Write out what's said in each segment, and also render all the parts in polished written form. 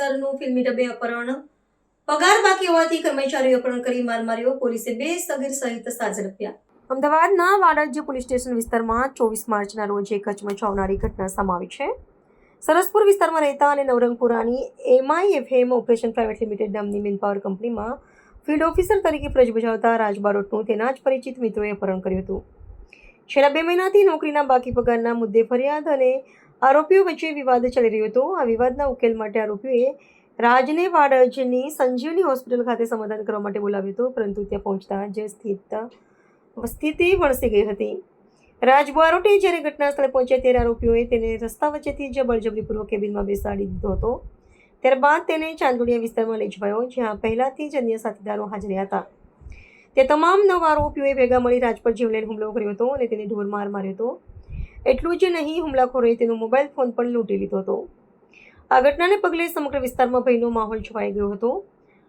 ઓફિસરનું ફિલ્મી ઢબે અપહરણ, પગાર બાકી હોવાથી કર્મચારીઓ અપહરણ કરી માર માર્યો. પોલીસે 2 સગીર સહિત 7 ઝડપ્યા. અમદાવાદના વાડજ પોલીસ સ્ટેશન વિસ્તારમાં 24 માર્ચના રોજ એક હચમચાવનારી ઘટના સામે આવી છે. સરસપુર વિસ્તારમાં રહેતા અને નવરંગપુરાની MIFM ઓપરેશન પ્રાઇવેટ લિમિટેડ નામની મેનપાવર કંપનીમાં ફિલ્ડ ઓફિસર તરીકે ફરજ બજાવતા રાજ બારોટનું તેના જ પરિચિત મિત્રોએ અપહરણ કર્યું હતું. છેલ્લા 2 મહિનાથી નોકરીના બાકી પગારના મુદ્દે ફરિયાદ અને આરોપીઓ વચ્ચે વિવાદ ચાલી રહ્યો હતો. આ વિવાદના ઉકેલ માટે આરોપીઓએ રાજને વાડજની સંજીવની હોસ્પિટલ ખાતે સમાધાન કરવા માટે બોલાવ્યો હતો, પરંતુ ત્યાં પહોંચતા જ સ્થિતિ વણસી ગઈ હતી. રાજ બારોટે જ્યારે ઘટના સ્થળે પહોંચ્યા ત્યારે આરોપીઓએ તેને રસ્તા વચ્ચેથી જ બળજબરીપૂર્વક કેબિનમાં બેસાડી દીધો હતો. ત્યારબાદ તેને ચાંદોડિયા વિસ્તારમાં લઈ જવાયો, જ્યાં પહેલાથી જ અન્ય સાથીદારો હાજર હતા. તે તમામ 9 આરોપીઓએ ભેગા મળી રાજ પર જીવલેણ હુમલો કર્યો હતો અને તેને ઢોરમાર માર્યો હતો. એટલું જ નહીં, હુમલાખોરોએ તેનો મોબાઈલ ફોન પણ લૂંટી લીધો હતો. આ ઘટનાને પગલે સમગ્ર વિસ્તારમાં ભયનો માહોલ છવાઈ ગયો હતો.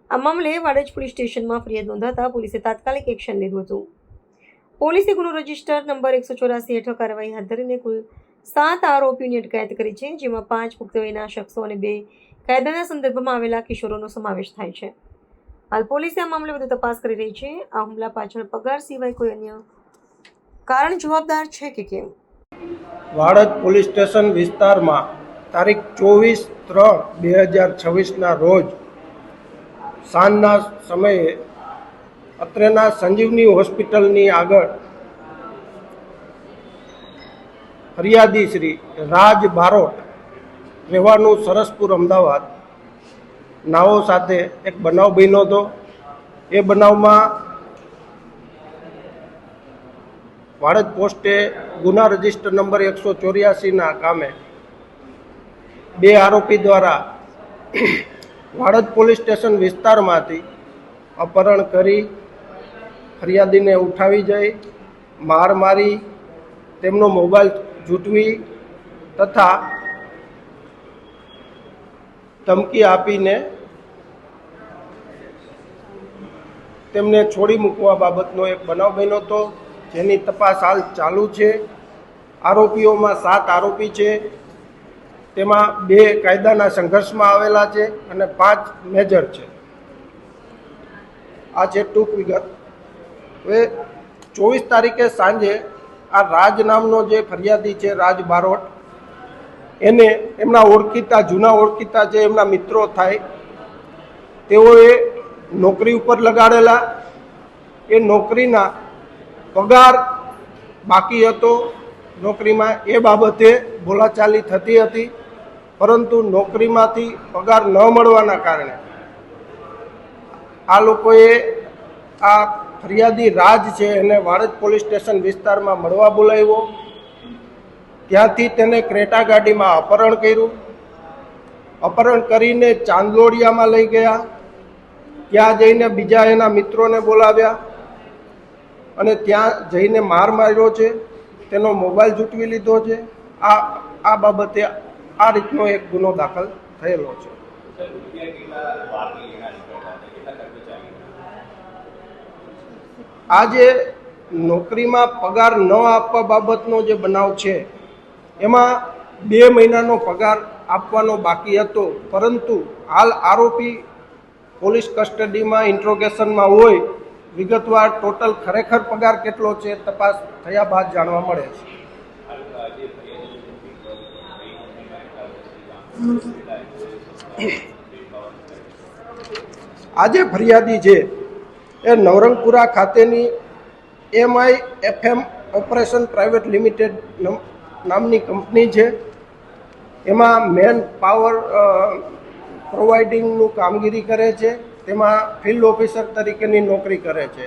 આ મામલે વાડજ પોલીસ સ્ટેશનમાં ફરિયાદ નોંધાતા પોલીસે તાત્કાલિક એક્શન લીધું હતું. પોલીસે ગુનો રજિસ્ટર નંબર 184 હેઠળ કાર્યવાહી હાથ ધરીને કુલ 7 આરોપીઓની અટકાયત કરી છે, જેમાં 5 પુખ્ત વયના શખ્સો અને 2 કાયદાના સંદર્ભમાં આવેલા કિશોરોનો સમાવેશ થાય છે. હાલ પોલીસે આ મામલે વધુ તપાસ કરી રહી છે. આ હુમલા પાછળ પગાર સિવાય કોઈ અન્ય કારણ જવાબદાર છે કે કેમ? વાડજ પોલીસ સ્ટેશન વિસ્તારમાં તારીખ 24/3/2026ના રોજ સાંજના સમયે અત્રેના સંજીવની હોસ્પિટલની આગળ ફરિયાદી શ્રી રાજ બારોટ, રહેવાનું સરસપુર, અમદાવાદ, નાઓ સાથે એક બનાવ બન્યો હતો. એ બનાવમાં વાડજ પોસ્ટે ગુના રજિસ્ટર નંબર 184ના કામે 2 આરોપી દ્વારા વાડજ પોલીસ સ્ટેશન વિસ્તારમાંથી અપહરણ કરી ફરિયાદીને ઉઠાવી જઈ માર મારી, તેમનો મોબાઈલ ઝૂંટવી તથા ધમકી આપીને તેમને છોડી મૂકવા બાબતનો એક બનાવ બન્યો હતો, જેની તપાસ હાલ ચાલુ છે. આરોપીઓમાં 7 આરોપી છે, તેમાં 2 કાયદાના સંઘર્ષમાં આવેલા છે અને 5 મેજર છે. આ છે ટૂંક વિગત. હવે 24 તારીખે સાંજે આ રાજ નામનો જે ફરિયાદી છે, રાજ બારોટ, એને એમના ઓળખીતા, જૂના ઓળખીતા જે એમના મિત્રો થાય, તેઓએ નોકરી ઉપર લગાડેલા. એ નોકરીના પગાર બાકી હતો નોકરીમાં, એ બાબતે બોલાચાલી થતી હતી, પરંતુ નોકરીમાંથી પગાર ન મળવાના કારણે આ લોકોએ આ ફરિયાદી રાજ છે એને વાડજ પોલીસ સ્ટેશન વિસ્તારમાં મળવા બોલાવ્યો. ત્યાંથી તેને ક્રેટા ગાડીમાં અપહરણ કર્યું. અપહરણ કરીને ચાંદલોડિયામાં લઈ ગયા. ત્યાં જઈને બીજા એના મિત્રોને બોલાવ્યા અને ત્યાં જઈને માર માર્યો છે, તેનો મોબાઈલ ઝૂંટવી લીધો છે. આ બાબતે આ રીતનો એક ગુનો દાખલ થયેલો છે. આ જે નોકરીમાં પગાર ન આપવા બાબતનો જે બનાવ છે, એમાં 2 મહિનાનો પગાર આપવાનો બાકી હતો, પરંતુ હાલ આરોપી પોલીસ કસ્ટડીમાં ઇન્ટ્રોગેશનમાં હોય. વિગતવાર ટોટલ ખરેખર પગાર કેટલો છે તપાસ થયા બાદ જાણવા મળે છે. આજે ફરિયાદી છે એ નવરંગપુરા ખાતેની MIFM ઓપરેશન પ્રાઇવેટ લિમિટેડ નામની કંપની છે. એમાં મેન પાવર પ્રોવાઇડિંગનું કામગીરી કરે છે. તેમાં ફિલ્ડ ઓફિસર તરીકેની નોકરી કરે છે.